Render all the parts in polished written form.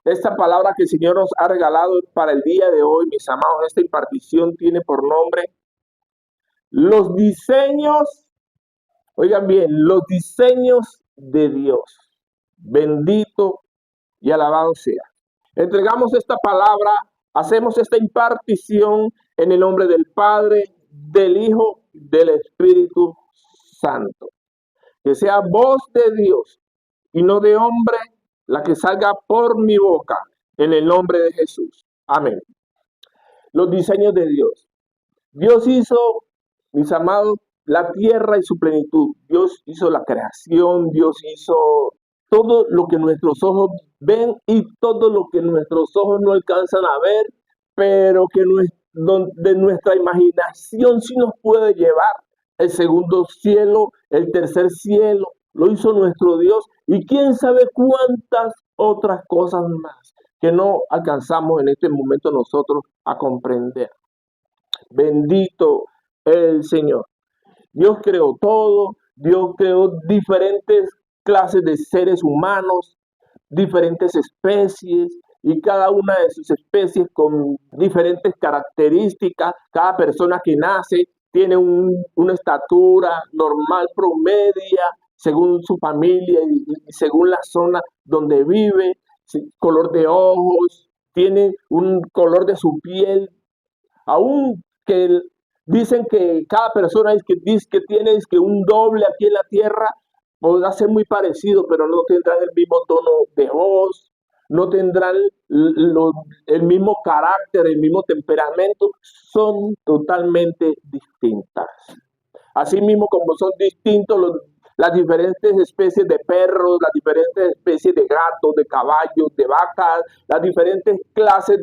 Esta palabra que el Señor nos ha regalado para el día de hoy, mis amados, esta impartición tiene por nombre los diseños, oigan bien, los diseños de Dios. Bendito y alabado sea. Entregamos esta palabra, hacemos esta impartición en el nombre del Padre, del Hijo, del Espíritu Santo. Que sea voz de Dios y no de hombre la que salga por mi boca, en el nombre de Jesús. Amén. Los diseños de Dios. Dios hizo, mis amados, la tierra y su plenitud. Dios hizo la creación, Dios hizo todo lo que nuestros ojos ven y todo lo que nuestros ojos no alcanzan a ver, pero que de nuestra imaginación sí nos puede llevar. El segundo cielo, el tercer cielo, lo hizo nuestro Dios y quién sabe cuántas otras cosas más que no alcanzamos en este momento nosotros a comprender. Bendito el Señor. Dios creó todo, Dios creó diferentes clases de seres humanos, diferentes especies, y cada una de sus especies con diferentes características. Cada persona que nace tiene una estatura normal, promedia, según su familia y según la zona donde vive, color de ojos, tiene un color de su piel, aún que dicen que cada persona dice que tiene que un doble aquí en la tierra, podrá ser muy parecido, pero no tendrán el mismo tono de voz, no tendrán el mismo carácter, el mismo temperamento, son totalmente distintas. Asimismo, como son distintos las diferentes especies de perros, las diferentes especies de gatos, de caballos, de vacas, las diferentes clases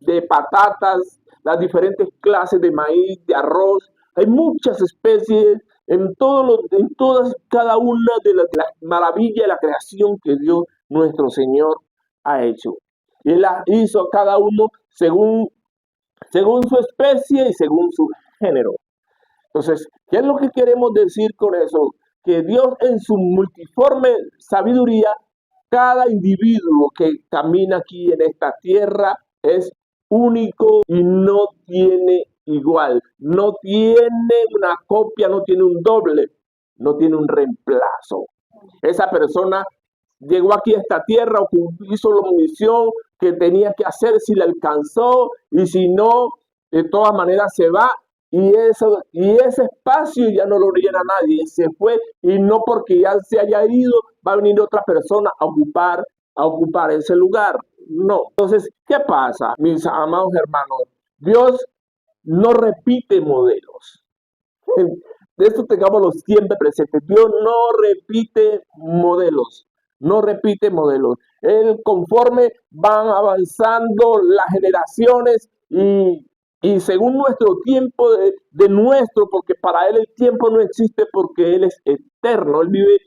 de patatas, las diferentes clases de maíz, de arroz. Hay muchas especies en todas cada una de las maravillas de la creación que Dios nuestro Señor ha hecho. Y Él la hizo a cada uno según su especie y según su género. Entonces, ¿qué es lo que queremos decir con eso? Que Dios en su multiforme sabiduría, cada individuo que camina aquí en esta tierra es único y no tiene igual, no tiene una copia, no tiene un doble, no tiene un reemplazo. Esa persona llegó aquí a esta tierra, hizo la misión que tenía que hacer, si la alcanzó, y si no, de todas maneras se va, y ese espacio ya no lo llena nadie, se fue, y no porque ya se haya ido, va a venir otra persona a ocupar ese lugar. No. Entonces, ¿qué pasa, mis amados hermanos? Dios no repite modelos. De esto tengámoslo siempre presente. Dios no repite modelos, no repite modelos. Él, conforme van avanzando las generaciones y según nuestro tiempo de nuestro, porque para Él el tiempo no existe porque Él es eterno, Él vive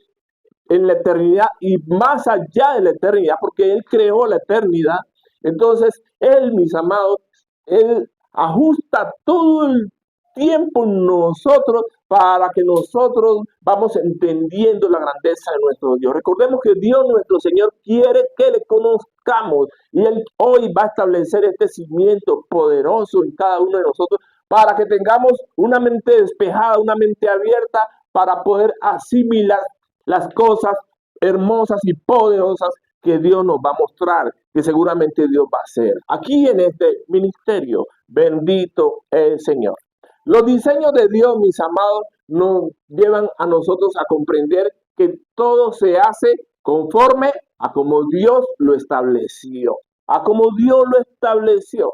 en la eternidad y más allá de la eternidad, porque Él creó la eternidad. Entonces, Él, mis amados, Él ajusta todo el tiempo en nosotros para que nosotros vamos entendiendo la grandeza de nuestro Dios. Recordemos que Dios nuestro Señor quiere que le conozcamos y Él hoy va a establecer este cimiento poderoso en cada uno de nosotros para que tengamos una mente despejada, una mente abierta para poder asimilar las cosas hermosas y poderosas que Dios nos va a mostrar, que seguramente Dios va a hacer. Aquí en este ministerio, bendito el Señor. Los diseños de Dios, mis amados, nos llevan a nosotros a comprender que todo se hace conforme a como Dios lo estableció. A como Dios lo estableció.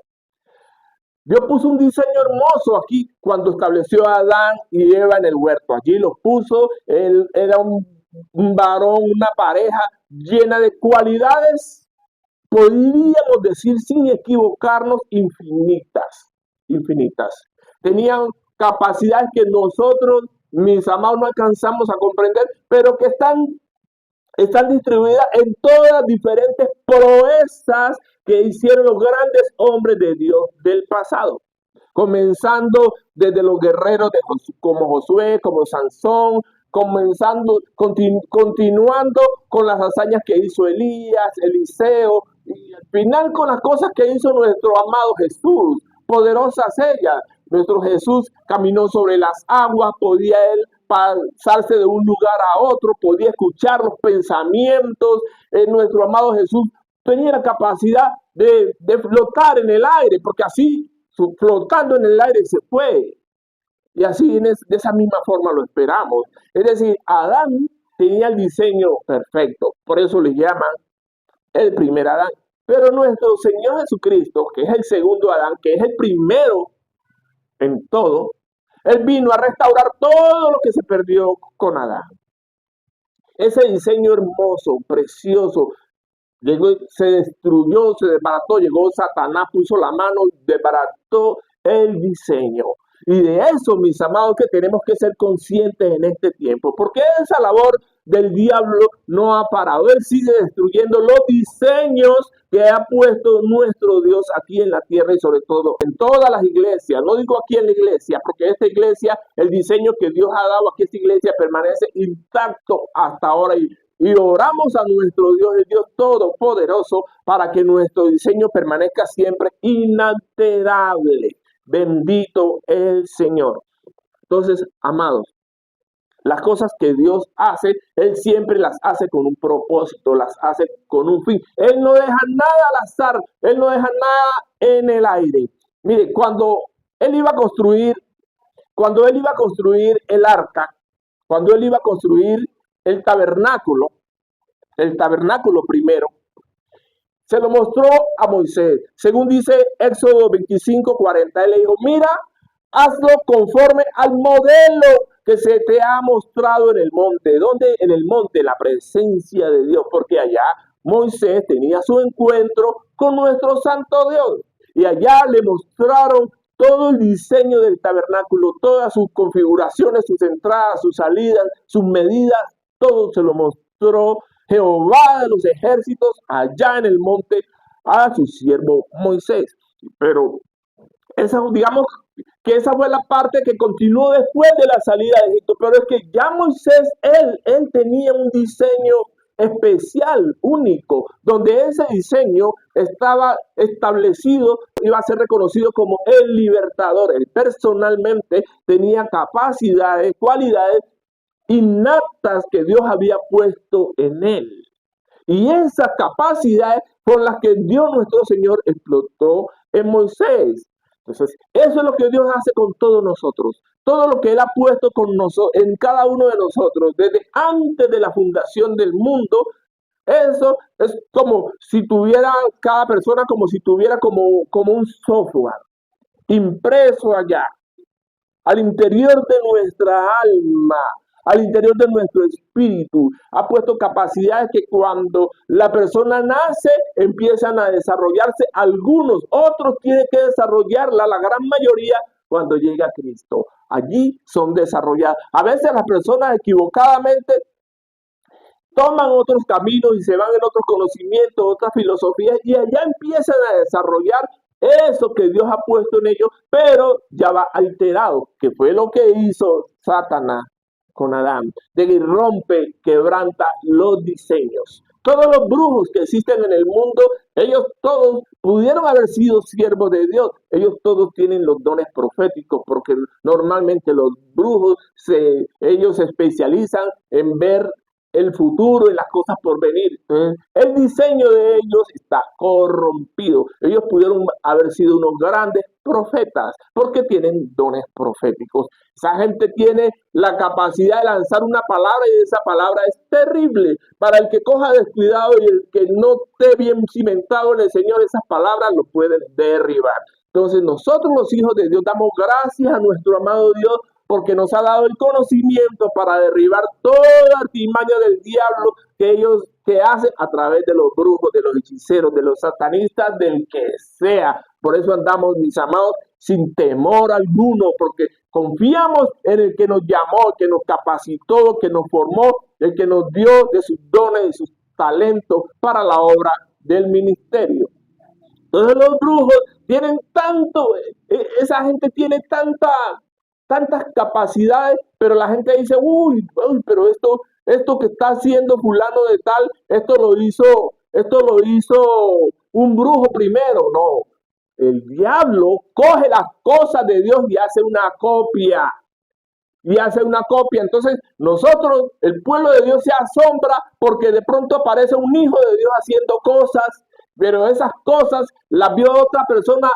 Dios puso un diseño hermoso aquí cuando estableció a Adán y Eva en el huerto. Allí los puso, él era un varón, una pareja llena de cualidades, podríamos decir sin equivocarnos, infinitas, infinitas. Tenían capacidades que nosotros, mis amados, no alcanzamos a comprender, pero que están distribuidas en todas las diferentes proezas que hicieron los grandes hombres de Dios del pasado. Comenzando desde los guerreros como Josué, como Sansón, continuando con las hazañas que hizo Elías, Eliseo, Y al final con las cosas que hizo nuestro amado Jesús, poderosas ellas. Nuestro Jesús caminó sobre las aguas, podía él pasarse de un lugar a otro, podía escuchar los pensamientos. Nuestro amado Jesús tenía la capacidad de flotar en el aire, porque así, flotando en el aire, se fue. Y así de esa misma forma lo esperamos. Es decir, Adán tenía el diseño perfecto, por eso le llaman el primer Adán. Pero nuestro Señor Jesucristo, que es el segundo Adán, que es el primero en todo, Él vino a restaurar todo lo que se perdió con Adán. Ese diseño hermoso, precioso, llegó, se destruyó, se desbarató, llegó Satanás, puso la mano, desbarató el diseño. Y de eso, mis amados, que tenemos que ser conscientes en este tiempo, porque esa labor del diablo no ha parado. Él sigue destruyendo los diseños que ha puesto nuestro Dios aquí en la tierra y sobre todo en todas las iglesias. No digo aquí en la iglesia, porque esta iglesia, el diseño que Dios ha dado aquí, esta iglesia permanece intacto hasta ahora y oramos a nuestro Dios, el Dios Todopoderoso, para que nuestro diseño permanezca siempre inalterable. Bendito el Señor. Entonces, amados, las cosas que Dios hace, Él siempre las hace con un propósito, las hace con un fin. Él no deja nada al azar, Él no deja nada en el aire. Mire, Él iba a construir, cuando Él iba a construir el arca, cuando Él iba a construir el tabernáculo primero, se lo mostró a Moisés. Según dice Éxodo 25:40, él le dijo, mira, hazlo conforme al modelo que se te ha mostrado en el monte. ¿Dónde? En el monte, la presencia de Dios, porque allá Moisés tenía su encuentro con nuestro santo Dios. Y allá le mostraron todo el diseño del tabernáculo, todas sus configuraciones, sus entradas, sus salidas, sus medidas, todo se lo mostró Jehová de los ejércitos allá en el monte a su siervo Moisés. Pero digamos que esa fue la parte que continuó después de la salida de Egipto, pero es que ya Moisés, él tenía un diseño especial, único, donde ese diseño estaba establecido, iba a ser reconocido como el libertador. Él personalmente tenía capacidades, cualidades innatas que Dios había puesto en él. Y esas capacidades fueron las que Dios nuestro Señor explotó en Moisés. Entonces, eso es lo que Dios hace con todos nosotros. Todo lo que Él ha puesto con nosotros, en cada uno de nosotros, desde antes de la fundación del mundo, eso es como si tuviera cada persona, como si tuviera como un software impreso allá al interior de nuestra alma, al interior de nuestro espíritu. Ha puesto capacidades que cuando la persona nace empiezan a desarrollarse algunos, otros tienen que desarrollarla, la gran mayoría cuando llega Cristo. Allí son desarrolladas. A veces las personas equivocadamente toman otros caminos y se van en otros conocimientos, otras filosofías, y allá empiezan a desarrollar eso que Dios ha puesto en ellos, pero ya va alterado, que fue lo que hizo Satanás con Adán, de que rompe, quebranta los diseños. Todos los brujos que existen en el mundo, ellos todos pudieron haber sido siervos de Dios. Ellos todos tienen los dones proféticos, porque normalmente los brujos ellos se especializan en ver el futuro y las cosas por venir. El diseño de ellos está corrompido. Ellos pudieron haber sido unos grandes profetas porque tienen dones proféticos. Esa gente tiene la capacidad de lanzar una palabra y esa palabra es terrible. Para el que coja descuidado y el que no esté bien cimentado en el Señor, esas palabras lo pueden derribar. Entonces nosotros los hijos de Dios damos gracias a nuestro amado Dios porque nos ha dado el conocimiento para derribar toda artimaña del diablo que hacen a través de los brujos, de los hechiceros, de los satanistas, del que sea. Por eso andamos, mis amados, sin temor alguno, porque confiamos en el que nos llamó, el que nos capacitó, el que nos formó, el que nos dio de sus dones y sus talentos para la obra del ministerio. Entonces los brujos tienen esa gente tiene tantas capacidades, pero la gente dice, uy, pero esto que está haciendo fulano de tal, esto lo hizo esto lo hizo un brujo primero. No, el diablo coge las cosas de Dios y hace una copia. Y hace una copia. Entonces nosotros, el pueblo de Dios se asombra porque de pronto aparece un hijo de Dios haciendo cosas, pero esas cosas las vio otra persona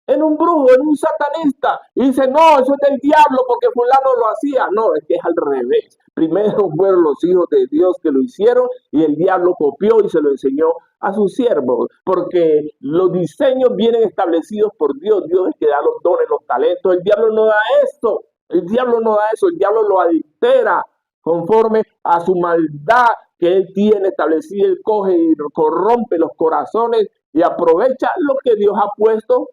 en un brujo, en un satanista, y dice, no, eso es del diablo porque fulano lo hacía. No, es que es al revés. Primero fueron los hijos de Dios que lo hicieron y el diablo copió y se lo enseñó a sus siervos, porque los diseños vienen establecidos por Dios. Dios es que da los dones, los talentos. El diablo no da esto. El diablo no da eso, el diablo lo altera conforme a su maldad que él tiene establecida. Él coge y corrompe los corazones y aprovecha lo que Dios ha puesto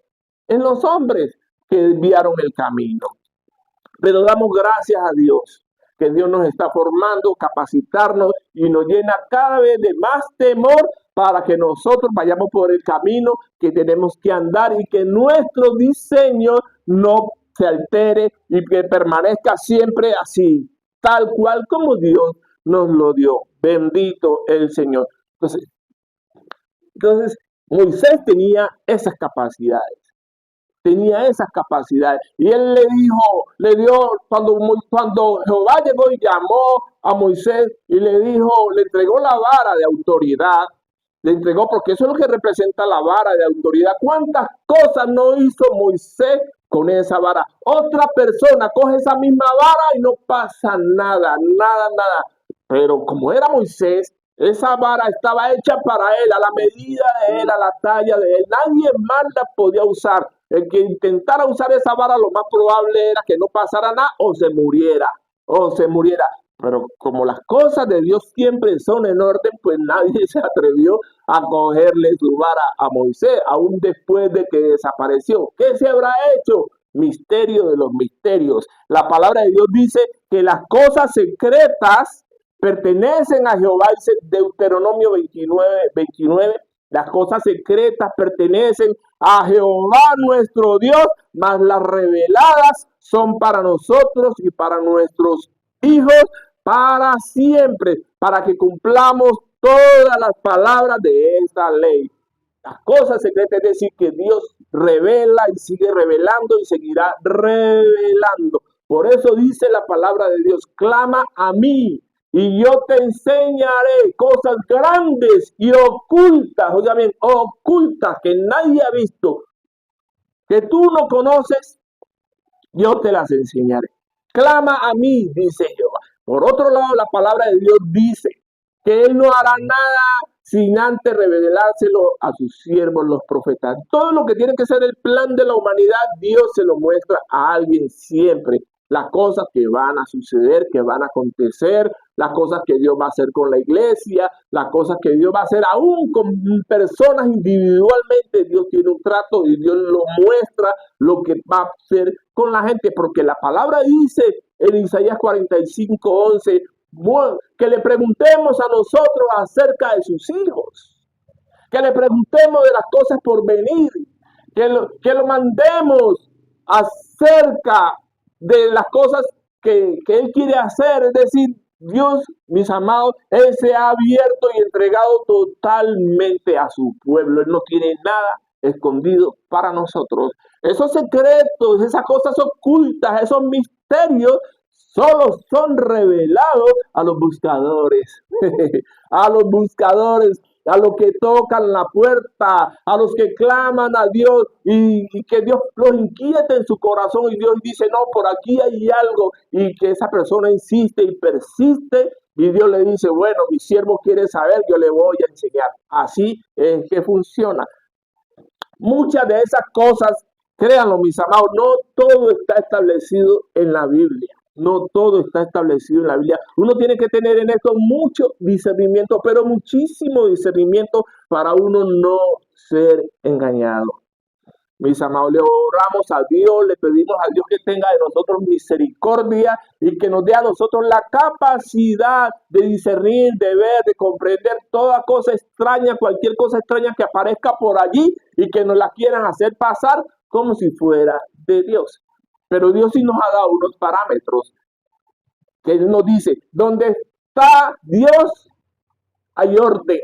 en los hombres que desviaron el camino. Pero damos gracias a Dios, que Dios nos está formando, capacitarnos y nos llena cada vez de más temor para que nosotros vayamos por el camino que tenemos que andar y que nuestro diseño no se altere y que permanezca siempre así, tal cual como Dios nos lo dio. Bendito el Señor. Entonces Moisés tenía esas capacidades. Tenía esas capacidades. Y él le dio, cuando Jehová llegó y llamó a Moisés y le dijo, le entregó la vara de autoridad, le entregó, porque eso es lo que representa la vara de autoridad. ¿Cuántas cosas no hizo Moisés con esa vara? Otra persona coge esa misma vara y no pasa nada, nada, nada. Pero como era Moisés, esa vara estaba hecha para él, a la medida de él, a la talla de él. Nadie más la podía usar. El que intentara usar esa vara, lo más probable era que no pasara nada o se muriera. O se muriera. Pero como las cosas de Dios siempre son en orden, pues nadie se atrevió a cogerle su vara a Moisés, aún después de que desapareció. ¿Qué se habrá hecho? Misterio de los misterios. La palabra de Dios dice que las cosas secretas pertenecen a Jehová, dice Deuteronomio 29. Las cosas secretas pertenecen a Jehová nuestro Dios, mas las reveladas son para nosotros y para nuestros hijos para siempre, para que cumplamos todas las palabras de esta ley. Las cosas secretas, es decir, que Dios revela y sigue revelando y seguirá revelando. Por eso dice la palabra de Dios, clama a mí y yo te enseñaré cosas grandes y ocultas, oiga bien, ocultas que nadie ha visto, que tú no conoces, yo te las enseñaré. Clama a mí, dice Jehová. Por otro lado, la palabra de Dios dice que Él no hará nada sin antes revelárselo a sus siervos, los profetas. Todo lo que tiene que ser el plan de la humanidad, Dios se lo muestra a alguien siempre. Las cosas que van a suceder, que van a acontecer, las cosas que Dios va a hacer con la iglesia, las cosas que Dios va a hacer aún con personas individualmente. Dios tiene un trato y Dios lo muestra lo que va a hacer con la gente, porque la palabra dice en Isaías 45:11, que le preguntemos a nosotros acerca de sus hijos, que le preguntemos de las cosas por venir, que lo mandemos acerca de las cosas que Él quiere hacer. Es decir, Dios, mis amados, Él se ha abierto y entregado totalmente a su pueblo. Él no tiene nada escondido para nosotros. Esos secretos, esas cosas ocultas, esos misterios, solo son revelados a los buscadores, a los buscadores, a los que tocan la puerta, a los que claman a Dios y que Dios los inquiete en su corazón y Dios dice, no, por aquí hay algo, y que esa persona insiste y persiste y Dios le dice, bueno, mi siervo quiere saber, yo le voy a enseñar. Así es que funciona. Muchas de esas cosas, créanlo, mis amados, no todo está establecido en la Biblia. No todo está establecido en la Biblia. Uno tiene que tener en esto mucho discernimiento, pero muchísimo discernimiento para uno no ser engañado. Mis amados, le oramos a Dios, le pedimos a Dios que tenga de nosotros misericordia y que nos dé a nosotros la capacidad de discernir, de ver, de comprender toda cosa extraña, cualquier cosa extraña que aparezca por allí y que nos la quieran hacer pasar como si fuera de Dios. Pero Dios sí nos ha dado unos parámetros que Él nos dice, donde está Dios hay orden.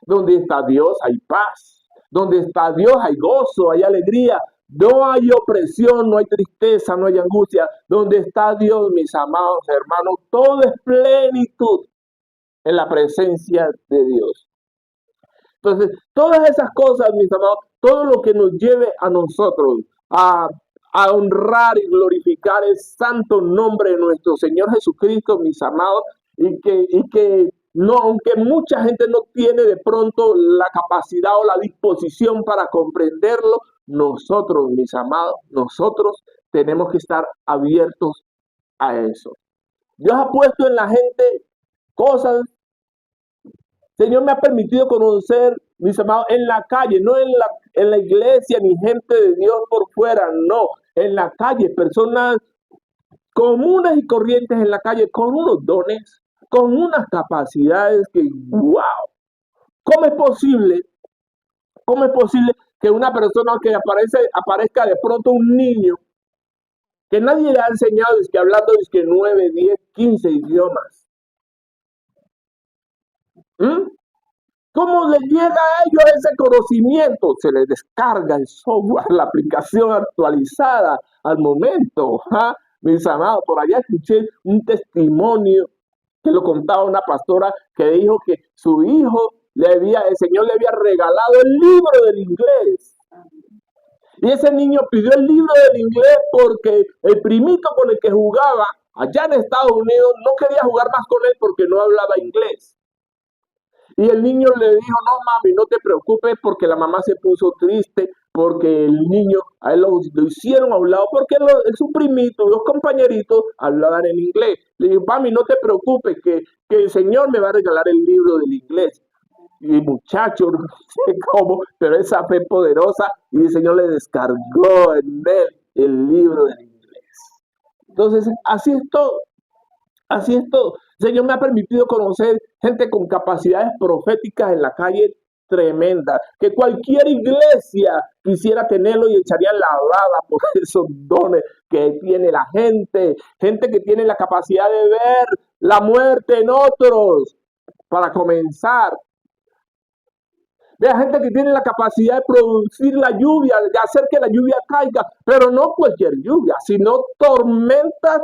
Donde está Dios hay paz. Donde está Dios hay gozo, hay alegría. No hay opresión, no hay tristeza, no hay angustia. Donde está Dios, mis amados hermanos, todo es plenitud en la presencia de Dios. Entonces, todas esas cosas, mis amados, todo lo que nos lleve a nosotros a honrar y glorificar el santo nombre de nuestro Señor Jesucristo, mis amados, y que no, aunque mucha gente no tiene de pronto la capacidad o la disposición para comprenderlo, nosotros, mis amados, nosotros tenemos que estar abiertos a eso. Dios ha puesto en la gente cosas. Señor me ha permitido conocer, mis amados, en la calle, no en la iglesia, ni gente de Dios por fuera, no, en la calle, personas comunes y corrientes en la calle, con unos dones, con unas capacidades que, wow, ¿cómo es posible? ¿Cómo es posible que una persona que aparezca de pronto un niño que nadie le ha enseñado, es que hablando es que 9, 10, 15 idiomas? ¿Mm? ¿Cómo les llega a ellos ese conocimiento? Se les descarga el software, la aplicación actualizada al momento. ¿Ja? Mis amados, por allá escuché un testimonio que lo contaba una pastora que dijo que su hijo el Señor le había regalado el libro del inglés. Y ese niño pidió el libro del inglés porque el primito con el que jugaba allá en Estados Unidos no quería jugar más con él porque no hablaba inglés. Y el niño le dijo, no mami, no te preocupes, porque la mamá se puso triste, porque el niño, a él lo hicieron a un lado, porque su primito, los compañeritos hablaban en inglés. Le dijo, mami, no te preocupes, que el Señor me va a regalar el libro del inglés. Y el muchacho, no sé cómo, pero esa fe poderosa, y el Señor le descargó en él el libro del inglés. Entonces, así es todo. Así es todo. El Señor me ha permitido conocer gente con capacidades proféticas en la calle tremenda, que cualquier iglesia quisiera tenerlo y echaría la baba por esos dones que tiene la gente que tiene la capacidad de ver la muerte en otros, para comenzar. Vea, gente que tiene la capacidad de producir la lluvia, de hacer que la lluvia caiga, pero no cualquier lluvia, sino tormentas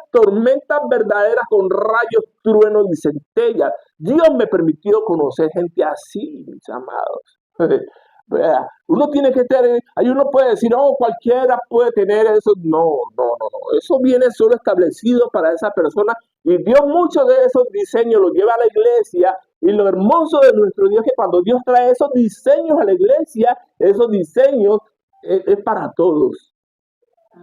verdaderas con rayos, truenos y centellas. Dios me permitió conocer gente así, mis amados. Vea, uno tiene que tener, ahí uno puede decir, oh, cualquiera puede tener eso. No, eso viene solo establecido para esa persona, y Dios muchos de esos diseños los lleva a la iglesia. Y lo hermoso de nuestro Dios es que cuando Dios trae esos diseños a la iglesia, esos diseños es para todos.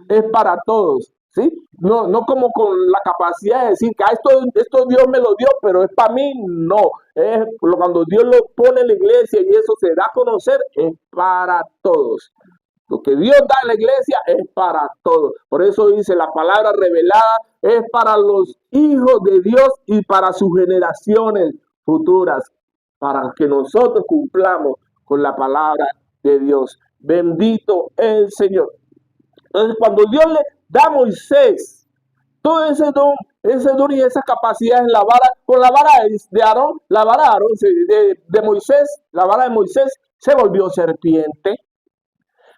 Es para todos. ¿Sí? No como con la capacidad de decir que esto Dios me lo dio, pero es para mí. No. Cuando Dios lo pone en la iglesia y eso se da a conocer, es para todos. Lo que Dios da a la iglesia es para todos. Por eso dice, la palabra revelada es para los hijos de Dios y para sus generaciones futuras, para que nosotros cumplamos con la palabra de Dios. Bendito el Señor. Entonces, cuando Dios le da a Moisés todo ese don y esa capacidad en la vara, con la vara de Aarón, la vara de Aarón, de Moisés, la vara de Moisés se volvió serpiente.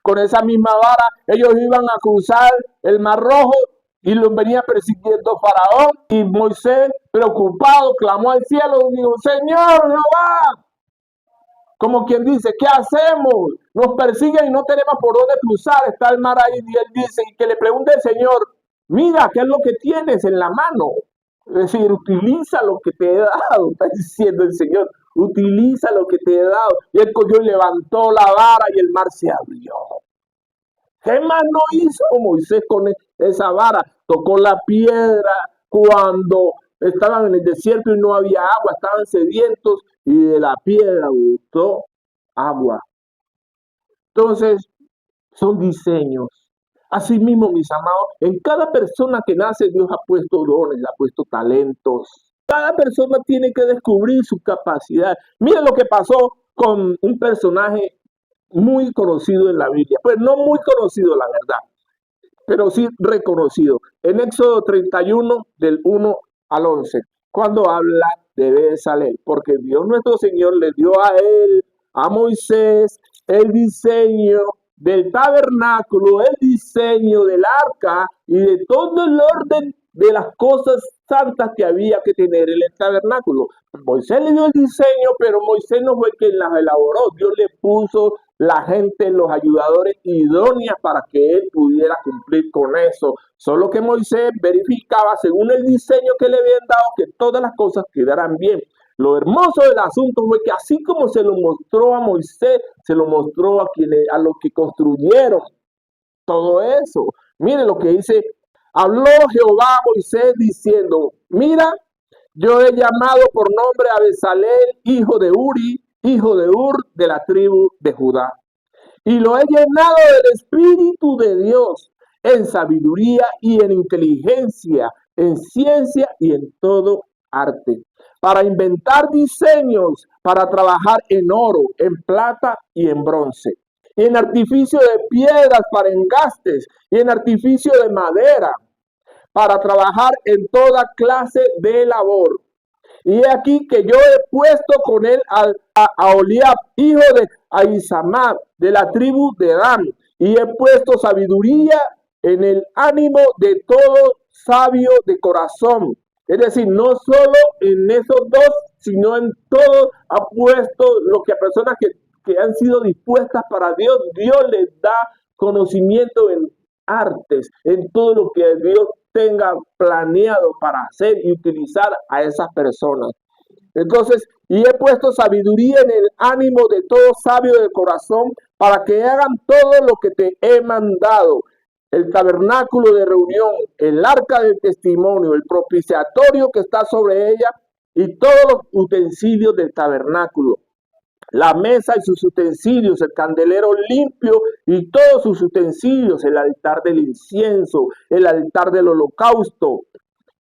Con esa misma vara ellos iban a cruzar el Mar Rojo y los venía persiguiendo Faraón. Y Moisés, preocupado, clamó al cielo y dijo, Señor Jehová, como quien dice, ¿qué hacemos? Nos persiguen y no tenemos por dónde cruzar, está el mar ahí. Y él dice, y que le pregunte al Señor, mira, ¿qué es lo que tienes en la mano? Es decir, utiliza lo que te he dado, está diciendo el Señor. Utiliza lo que te he dado. Y él cogió y levantó la vara y el mar se abrió. ¿Qué más no hizo Moisés con esa vara? Tocó la piedra cuando estaban en el desierto y no había agua, estaban sedientos, y de la piedra brotó agua. Entonces, son diseños. Asimismo, mis amados, en cada persona que nace Dios ha puesto dones, ha puesto talentos. Cada persona tiene que descubrir su capacidad. Miren lo que pasó con un personaje muy conocido en la Biblia. Pues no muy conocido, la verdad, pero sí reconocido. En Éxodo 31, del 1 al 11, cuando habla de Bezalel, porque Dios nuestro Señor le dio a él, a Moisés, el diseño del tabernáculo, el diseño del arca y de todo el orden de las cosas santas que había que tener en el tabernáculo. Moisés le dio el diseño, pero Moisés no fue quien las elaboró. Dios le puso la gente, los ayudadores idóneas para que él pudiera cumplir con eso. Solo que Moisés verificaba según el diseño que le habían dado que todas las cosas quedaran bien. Lo hermoso del asunto fue que así como se lo mostró a Moisés, se lo mostró a los que construyeron todo eso. Miren lo que dice, habló Jehová a Moisés diciendo, mira, yo he llamado por nombre a Bezalel, hijo de Uri, hijo de Ur, de la tribu de Judá. Y lo he llenado del Espíritu de Dios, en sabiduría y en inteligencia, en ciencia y en todo arte, para inventar diseños, para trabajar en oro, en plata y en bronce, y en artificio de piedras para engastes, y en artificio de madera, para trabajar en toda clase de labor. Y he aquí que yo he puesto con él a Oliab, hijo de Ahisamach, de la tribu de Dan, y he puesto sabiduría en el ánimo de todo sabio de corazón. Es decir, no solo en esos dos, sino en todo ha puesto lo que a personas que han sido dispuestas para Dios, Dios les da conocimiento en artes, en todo lo que Dios tenga planeado para hacer y utilizar a esas personas. Entonces, y he puesto sabiduría en el ánimo de todo sabio de corazón para que hagan todo lo que te he mandado. El tabernáculo de reunión, el arca del testimonio, el propiciatorio que está sobre ella y todos los utensilios del tabernáculo. La mesa y sus utensilios, el candelero limpio y todos sus utensilios, el altar del incienso, el altar del holocausto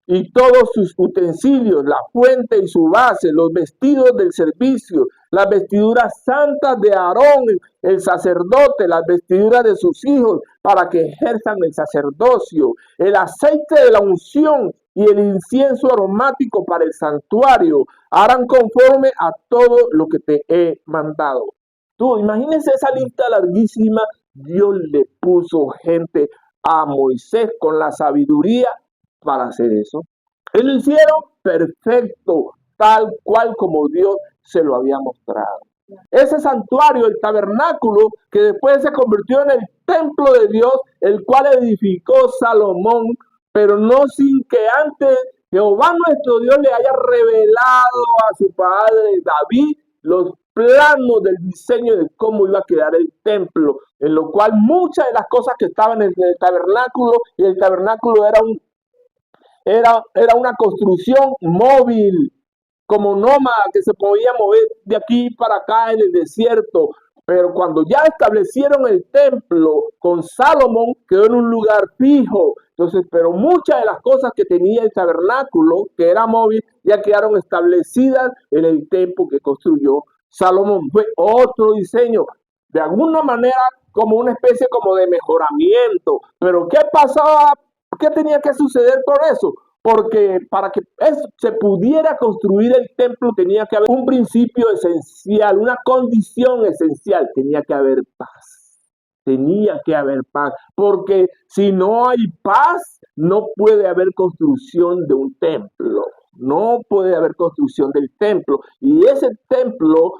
y todos sus utensilios, la fuente y su base, los vestidos del servicio, las vestiduras santas de Aarón, el sacerdote, las vestiduras de sus hijos, para que ejerzan el sacerdocio, el aceite de la unción y el incienso aromático para el santuario, harán conforme a todo lo que te he mandado. Tú, imagínense esa lista larguísima. Dios le puso gente a Moisés con la sabiduría para hacer eso. Y lo hicieron perfecto, tal cual como Dios se lo había mostrado. Ese santuario, el tabernáculo, que después se convirtió en el templo de Dios, el cual edificó Salomón, pero no sin que antes Jehová nuestro Dios le haya revelado a su padre David los planos del diseño de cómo iba a quedar el templo, en lo cual muchas de las cosas que estaban en el tabernáculo, y el tabernáculo era una construcción móvil, como nómada, que se podía mover de aquí para acá en el desierto. Pero cuando ya establecieron el templo con Salomón, quedó en un lugar fijo. Entonces, pero muchas de las cosas que tenía el tabernáculo, que era móvil, ya quedaron establecidas en el templo que construyó Salomón. Fue otro diseño, de alguna manera como una especie como de mejoramiento. Pero ¿qué pasaba? ¿Qué tenía que suceder con eso? Porque para que se pudiera construir el templo tenía que haber un principio esencial, una condición esencial, tenía que haber paz. Tenía que haber paz, porque si no hay paz, no puede haber construcción de un templo. No puede haber construcción del templo. Y ese templo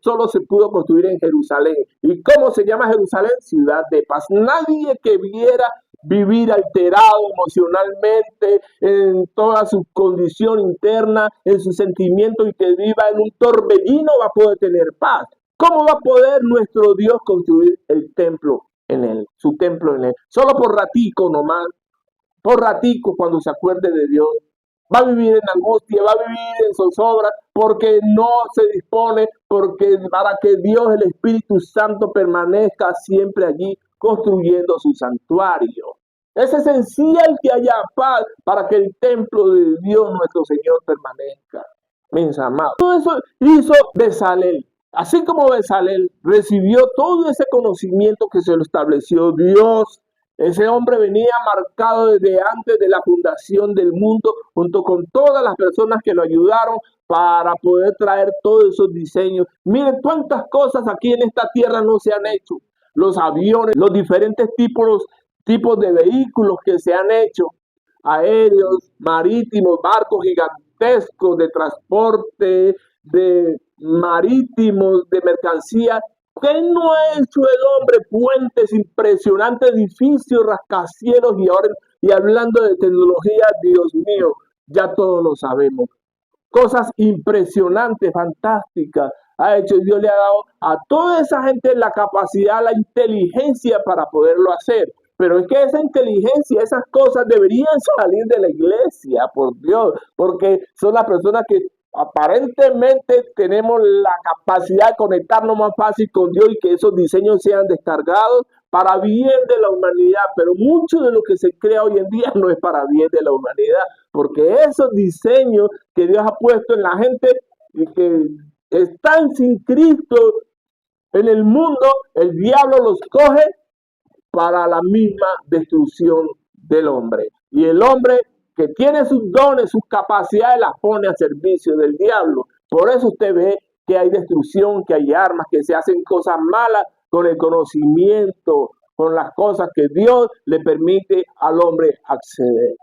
solo se pudo construir en Jerusalén. ¿Y cómo se llama Jerusalén? Ciudad de paz. Nadie que viera vivir alterado emocionalmente, en toda su condición interna, en sus sentimientos, y que viva en un torbellino, va a poder tener paz. ¿Cómo va a poder nuestro Dios construir el templo en él, su templo en él? Solo por ratico nomás, por ratico cuando se acuerde de Dios. Va a vivir en angustia, va a vivir en zozobra, porque no se dispone, porque para que Dios, el Espíritu Santo, permanezca siempre allí construyendo su santuario. Es esencial que haya paz para que el templo de Dios nuestro Señor permanezca. Mis amados, todo eso hizo Bezalel. Así como Bezalel recibió todo ese conocimiento que se lo estableció Dios, Ese hombre venía marcado desde antes de la fundación del mundo, junto con todas las personas que lo ayudaron para poder traer todos esos diseños. Miren cuántas cosas aquí en esta tierra no se han hecho. Los aviones, los diferentes tipos de vehículos que se han hecho, aéreos, marítimos, barcos gigantescos de transporte, de marítimos, de mercancía. ¿Qué no ha hecho el hombre? Puentes impresionantes, edificios, rascacielos y hablando de tecnología, Dios mío, ya todos lo sabemos. Cosas impresionantes, fantásticas ha hecho. Dios le ha dado a toda esa gente la capacidad, la inteligencia para poderlo hacer. Pero es que esa inteligencia, esas cosas deberían salir de la iglesia, por Dios, porque son las personas que aparentemente tenemos la capacidad de conectarnos más fácil con Dios y que esos diseños sean descargados para bien de la humanidad, pero mucho de lo que se crea hoy en día no es para bien de la humanidad, porque esos diseños que Dios ha puesto en la gente y que están sin Cristo en el mundo, el diablo los coge para la misma destrucción del hombre. Y el hombre que tiene sus dones, sus capacidades, las pone a servicio del diablo. Por eso usted ve que hay destrucción, que hay armas, que se hacen cosas malas con el conocimiento, con las cosas que Dios le permite al hombre acceder.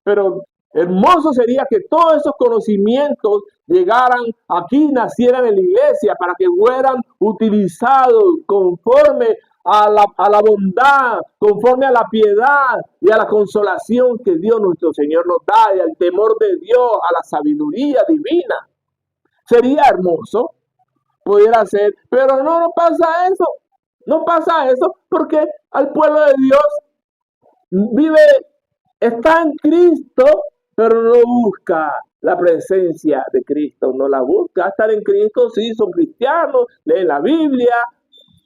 Pero hermoso sería que todos esos conocimientos llegaran aquí, nacieran en la iglesia, para que fueran utilizados conforme a la bondad, conforme a la piedad y a la consolación que Dios nuestro Señor nos da, y al temor de Dios, a la sabiduría divina. Sería hermoso poder hacer, pero no pasa eso. No pasa eso porque al pueblo de Dios está en Cristo, pero no busca la presencia de Cristo, no la busca. Estar en Cristo, sí, son cristianos, leen la Biblia,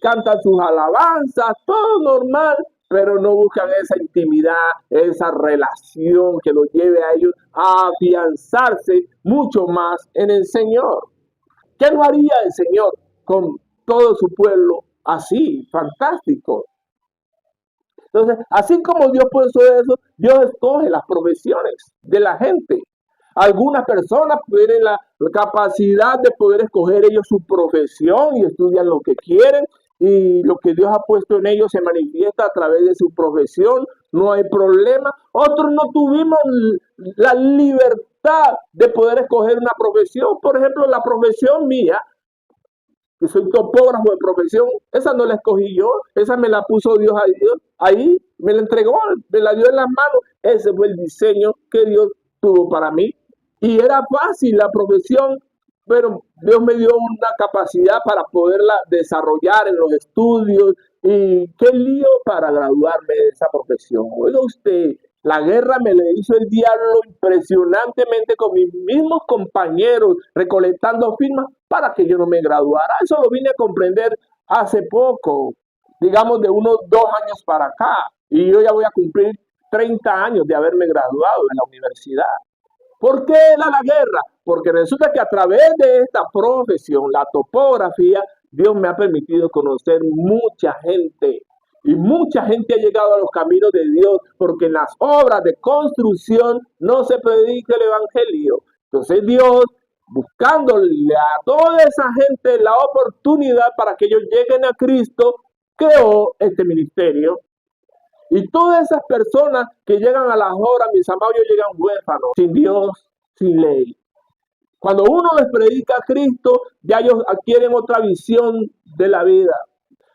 cantan sus alabanzas, todo normal, pero no buscan esa intimidad, esa relación que los lleve a ellos a afianzarse mucho más en el Señor. ¿Qué no haría el Señor con todo su pueblo así? Fantástico. Entonces, así como Dios puso eso, Dios escoge las profesiones de la gente. Algunas personas tienen la capacidad de poder escoger ellos su profesión y estudian lo que quieren, y lo que Dios ha puesto en ellos se manifiesta a través de su profesión, no hay problema. Otros no tuvimos la libertad de poder escoger una profesión. Por ejemplo, la profesión mía, que soy topógrafo de profesión, esa no la escogí yo, esa me la puso Dios ahí, me la entregó, me la dio en las manos. Ese fue el diseño que Dios tuvo para mí. Y era fácil la profesión, pero Dios me dio una capacidad para poderla desarrollar en los estudios. Y qué lío para graduarme de esa profesión. Oiga usted, la guerra me la hizo el diablo impresionantemente con mis mismos compañeros, recolectando firmas para que yo no me graduara. Eso lo vine a comprender hace poco, digamos de unos 2 años para acá. Y yo ya voy a cumplir 30 años de haberme graduado en la universidad. ¿Por qué la guerra? Porque resulta que a través de esta profesión, la topografía, Dios me ha permitido conocer mucha gente. Y mucha gente ha llegado a los caminos de Dios, porque en las obras de construcción no se predica el evangelio. Entonces Dios, buscándole a toda esa gente la oportunidad para que ellos lleguen a Cristo, creó este ministerio. Y todas esas personas que llegan a las horas, mis amados, llegan huérfanos, sin Dios, sin ley. Cuando uno les predica a Cristo, ya ellos adquieren otra visión de la vida.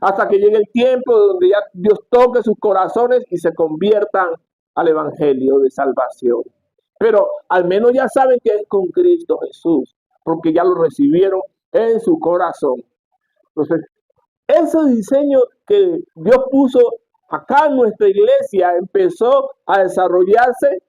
Hasta que llegue el tiempo donde ya Dios toque sus corazones y se conviertan al evangelio de salvación. Pero al menos ya saben que es con Cristo Jesús, porque ya lo recibieron en su corazón. Entonces, ese diseño que Dios puso acá en nuestra iglesia empezó a desarrollarse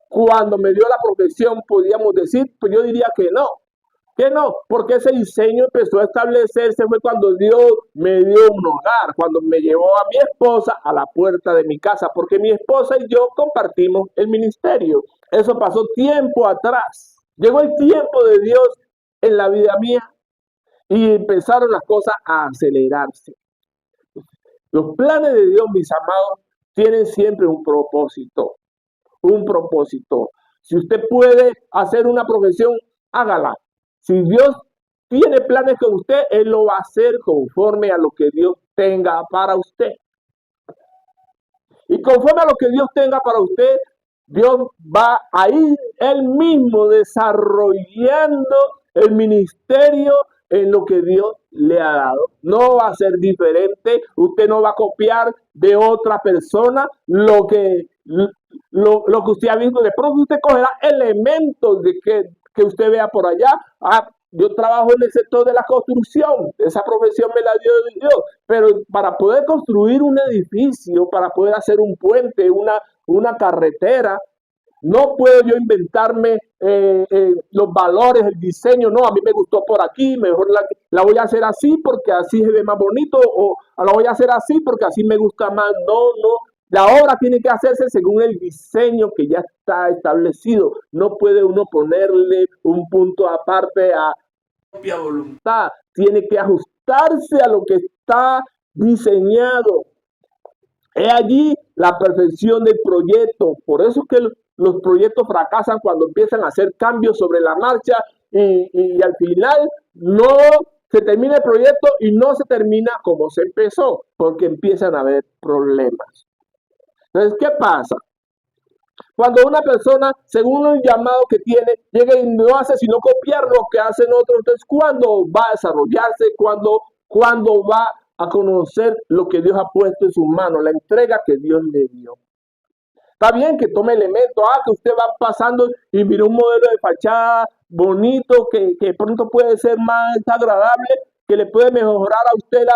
cuando me dio la profesión, podríamos decir, pues yo diría que no, porque ese diseño empezó a establecerse fue cuando Dios me dio un hogar, cuando me llevó a mi esposa a la puerta de mi casa, porque mi esposa y yo compartimos el ministerio. Eso pasó tiempo atrás. Llegó el tiempo de Dios en la vida mía y empezaron las cosas a acelerarse. Los planes de Dios, mis amados, tienen siempre un propósito, un propósito. Si usted puede hacer una profesión, hágala. Si Dios tiene planes con usted, Él lo va a hacer conforme a lo que Dios tenga para usted. Y conforme a lo que Dios tenga para usted, Dios va a ir Él mismo desarrollando el ministerio en lo que Dios le ha dado. No va a ser diferente. Usted no va a copiar de otra persona lo que usted ha visto. De pronto usted cogerá elementos de que usted vea por allá. Yo trabajo en el sector de la construcción, esa profesión me la dio Dios, pero para poder construir un edificio, para poder hacer un puente, una carretera, no puedo yo inventarme los valores, el diseño. No, a mí me gustó por aquí, mejor la voy a hacer así porque así se ve más bonito, o la voy a hacer así porque así me gusta más. No, no. La obra tiene que hacerse según el diseño que ya está establecido. No puede uno ponerle un punto aparte a propia voluntad. Tiene que ajustarse a lo que está diseñado. Es allí la perfección del proyecto. Por eso es que los proyectos fracasan cuando empiezan a hacer cambios sobre la marcha y al final no se termina el proyecto y no se termina como se empezó, porque empiezan a haber problemas. Entonces, ¿qué pasa? Cuando una persona, según el llamado que tiene, llega y no hace sino copiar lo que hacen otros, entonces, ¿cuándo va a desarrollarse? ¿Cuándo va a conocer lo que Dios ha puesto en sus manos, la entrega que Dios le dio? Está bien que tome elementos, que usted va pasando y mira un modelo de fachada bonito que pronto puede ser más agradable, que le puede mejorar a usted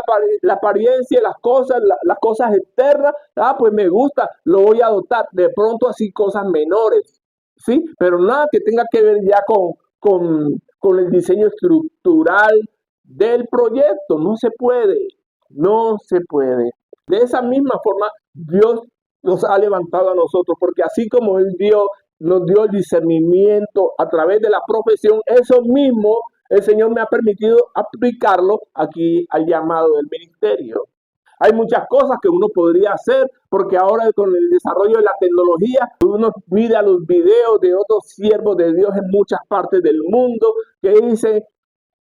la apariencia, las cosas externas. Pues me gusta, lo voy a adoptar. De pronto así cosas menores, ¿sí? Pero nada que tenga que ver ya con el diseño estructural del proyecto. No se puede, no se puede. De esa misma forma, Dios nos ha levantado a nosotros, porque así como Él nos dio el discernimiento a través de la profesión, eso mismo el Señor me ha permitido aplicarlo aquí al llamado del ministerio. Hay muchas cosas que uno podría hacer, porque ahora con el desarrollo de la tecnología, uno mira los videos de otros siervos de Dios en muchas partes del mundo que dicen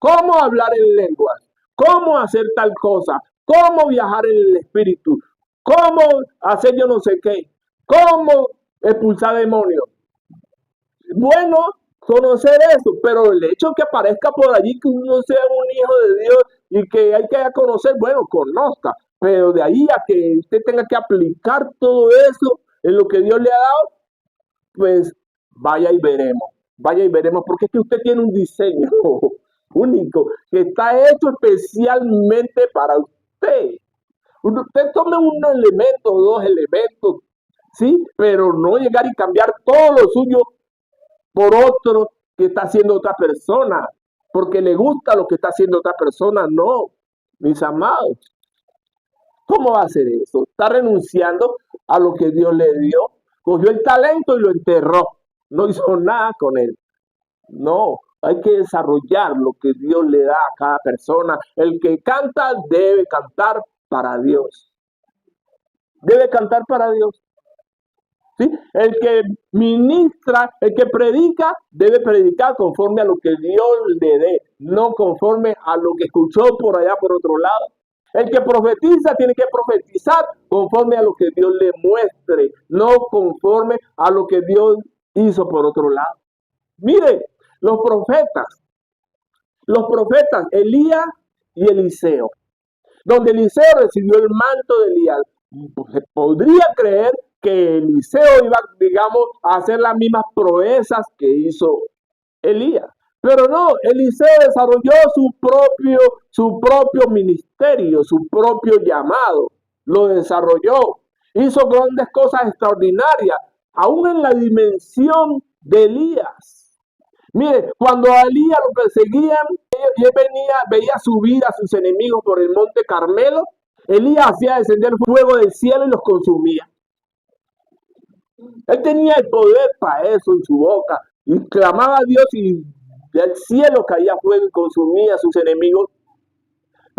cómo hablar en lenguas, cómo hacer tal cosa, cómo viajar en el espíritu, cómo hacer yo no sé qué, cómo expulsar demonios. Bueno, conocer eso, pero el hecho que aparezca por allí que uno sea un hijo de Dios y que hay que conocer, bueno, conozca, pero de ahí a que usted tenga que aplicar todo eso en lo que Dios le ha dado, pues vaya y veremos, porque es que usted tiene un diseño único que está hecho especialmente para usted. Usted tome un elemento, dos elementos, ¿sí? Pero no llegar y cambiar todo lo suyo por otro que está haciendo otra persona, porque le gusta lo que está haciendo otra persona. No, mis amados. ¿Cómo va a hacer eso? Está renunciando a lo que Dios le dio. Cogió el talento y lo enterró. No hizo nada con él. No, hay que desarrollar lo que Dios le da a cada persona. El que canta debe cantar para Dios. Debe cantar para Dios. ¿Sí? El que ministra, el que predica, debe predicar conforme a lo que Dios le dé, no conforme a lo que escuchó por allá por otro lado. El que profetiza tiene que profetizar conforme a lo que Dios le muestre, no conforme a lo que Dios hizo por otro lado. Mire, los profetas Elías y Eliseo, donde Eliseo recibió el manto de Elías, se podría creer que Eliseo iba, digamos, a hacer las mismas proezas que hizo Elías. Pero no, Eliseo desarrolló su propio ministerio, su propio llamado. Lo desarrolló. Hizo grandes cosas extraordinarias, aún en la dimensión de Elías. Mire, cuando a Elías lo perseguían y él veía subir a sus enemigos por el monte Carmelo, Elías hacía descender fuego del cielo y los consumía. Él tenía el poder para eso en su boca y clamaba a Dios y del cielo caía fuego y consumía a sus enemigos.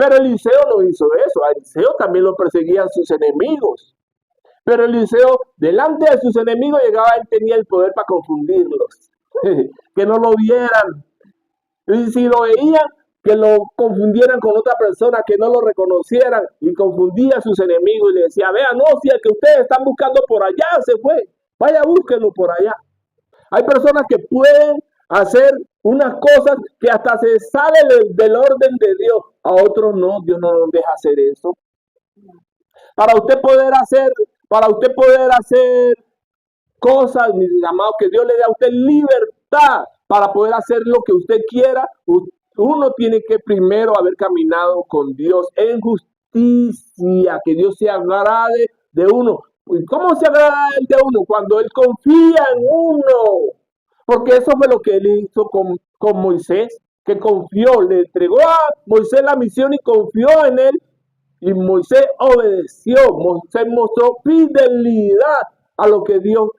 Pero Eliseo no hizo eso. A Eliseo también lo perseguían sus enemigos. Pero Eliseo, delante de sus enemigos, llegaba, él tenía el poder para confundirlos. Que no lo vieran. Y si lo veían, que lo confundieran con otra persona, que no lo reconocieran, y confundía a sus enemigos y le decía, vean, no, si el que ustedes están buscando por allá se fue, vaya, búsquenlo por allá. Hay personas que pueden hacer unas cosas que hasta se salen del orden de Dios. A otros no, Dios no nos deja hacer eso. Para usted poder hacer cosas, mis amados, que Dios le dé a usted libertad para poder hacer lo que usted quiera, uno tiene que primero haber caminado con Dios en justicia, que Dios se agrade de uno. ¿Y cómo se agrada de uno? Cuando Él confía en uno. Porque eso fue lo que Él hizo con Moisés, que confió, le entregó a Moisés la misión y confió en Él. Y Moisés obedeció, Moisés mostró fidelidad a lo que Dios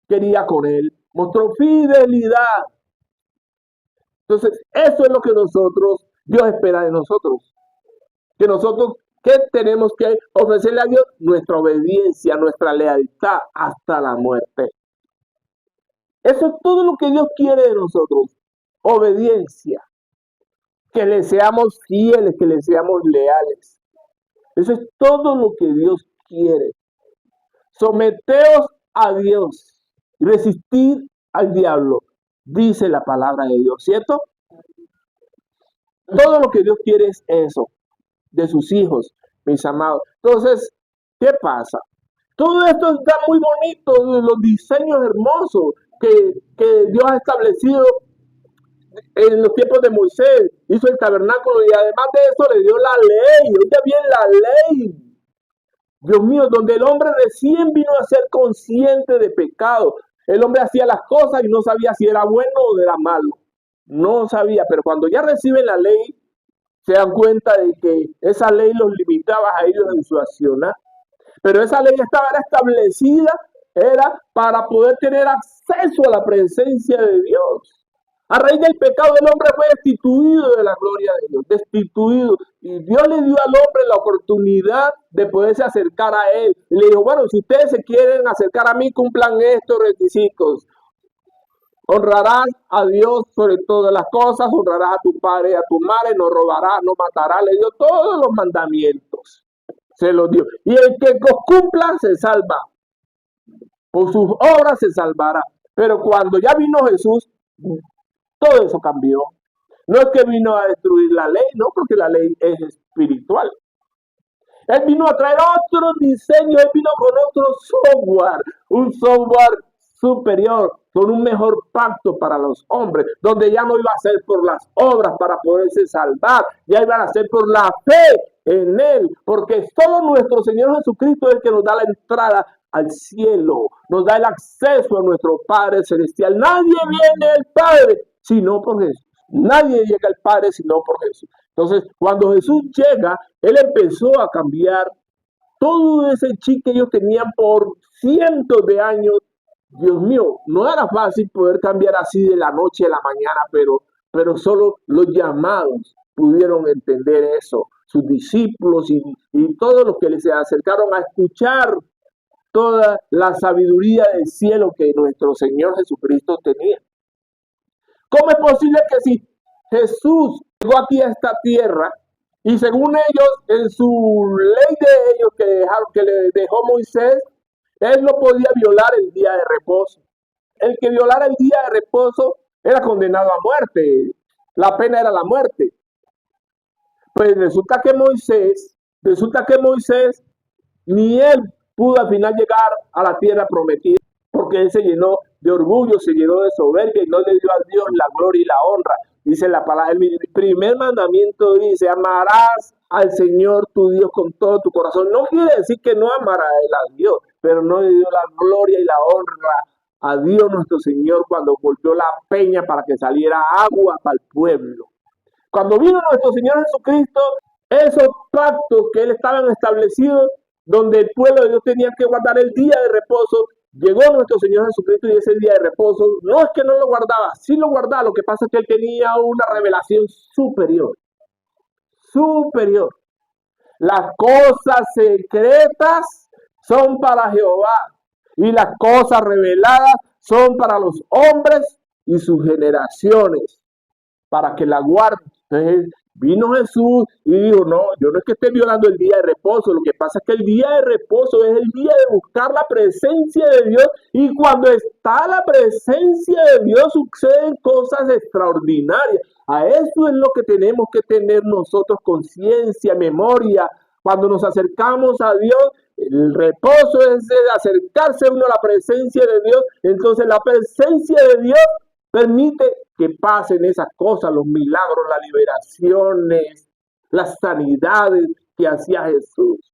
quería con él, mostró fidelidad. Entonces, eso es lo que Dios espera de nosotros. Que nosotros, ¿qué tenemos que ofrecerle a Dios? Nuestra obediencia, nuestra lealtad hasta la muerte. Eso es todo lo que Dios quiere de nosotros. Obediencia. Que le seamos fieles, que le seamos leales. Eso es todo lo que Dios quiere. Someteos a Dios. Resistir al diablo. Dice la palabra de Dios, ¿cierto? Todo lo que Dios quiere es eso, de sus hijos, mis amados. Entonces, ¿qué pasa? Todo esto está muy bonito, los diseños hermosos que Dios ha establecido en los tiempos de Moisés. Hizo el tabernáculo y además de eso le dio la ley. Oiga bien, la ley. Dios mío, donde el hombre recién vino a ser consciente de pecado. El hombre hacía las cosas y no sabía si era bueno o era malo. No sabía, pero cuando ya reciben la ley, se dan cuenta de que esa ley los limitaba a ellos en su accionar. Pero esa ley estaba establecida, era para poder tener acceso a la presencia de Dios. A raíz del pecado, el hombre fue destituido de la gloria de Dios, destituido. Y Dios le dio al hombre la oportunidad de poderse acercar a Él. Y le dijo, bueno, si ustedes se quieren acercar a mí, cumplan estos requisitos. Honrarás a Dios sobre todas las cosas, honrarás a tu padre y a tu madre, no robarás, no matarás. Le dio todos los mandamientos. Se los dio. Y el que los cumpla se salva. Por sus obras se salvará. Pero cuando ya vino Jesús, todo eso cambió. No es que vino a destruir la ley, no, porque la ley es espiritual. Él vino a traer otro diseño, él vino con otro software, un software superior, con un mejor pacto para los hombres, donde ya no iba a ser por las obras para poderse salvar, ya iban a ser por la fe en Él, porque solo nuestro Señor Jesucristo es el que nos da la entrada al cielo, nos da el acceso a nuestro Padre Celestial. Nadie viene al Padre sino por Jesús. Nadie llega al Padre sino por Jesús. Entonces, cuando Jesús llega, Él empezó a cambiar todo ese chip que ellos tenían por cientos de años. Dios mío, no era fácil poder cambiar así de la noche a la mañana, pero solo los llamados pudieron entender eso. Sus discípulos y todos los que se acercaron a escuchar toda la sabiduría del cielo que nuestro Señor Jesucristo tenía. ¿Cómo es posible que si Jesús llegó aquí a esta tierra y según ellos, en su ley de ellos que le dejó Moisés, él no podía violar el día de reposo? El que violara el día de reposo era condenado a muerte. La pena era la muerte. Pues resulta que Moisés, ni él pudo al final llegar a la tierra prometida, porque él se llenó de orgullo, se llenó de soberbia y no le dio a Dios la gloria y la honra. Dice la palabra, el primer mandamiento dice, amarás al Señor tu Dios con todo tu corazón. No quiere decir que no amará a Dios, pero no le dio la gloria y la honra a Dios nuestro Señor cuando volvió la peña para que saliera agua para el pueblo. Cuando vino nuestro Señor Jesucristo, esos pactos que Él estaban establecidos, donde el pueblo de Dios tenía que guardar el día de reposo, llegó nuestro Señor Jesucristo y ese día de reposo, no es que no lo guardaba, sí lo guardaba, lo que pasa es que Él tenía una revelación superior. superior. Las cosas secretas son para Jehová y las cosas reveladas son para los hombres y sus generaciones, para que la guarden. Entonces vino Jesús y dijo, no, yo no es que esté violando el día de reposo, lo que pasa es que el día de reposo es el día de buscar la presencia de Dios, y cuando está la presencia de Dios suceden cosas extraordinarias. A eso es lo que tenemos que tener nosotros conciencia, memoria. Cuando nos acercamos a Dios, el reposo es acercarse uno a la presencia de Dios. Entonces la presencia de Dios permite que pasen esas cosas, los milagros, las liberaciones, las sanidades que hacía Jesús.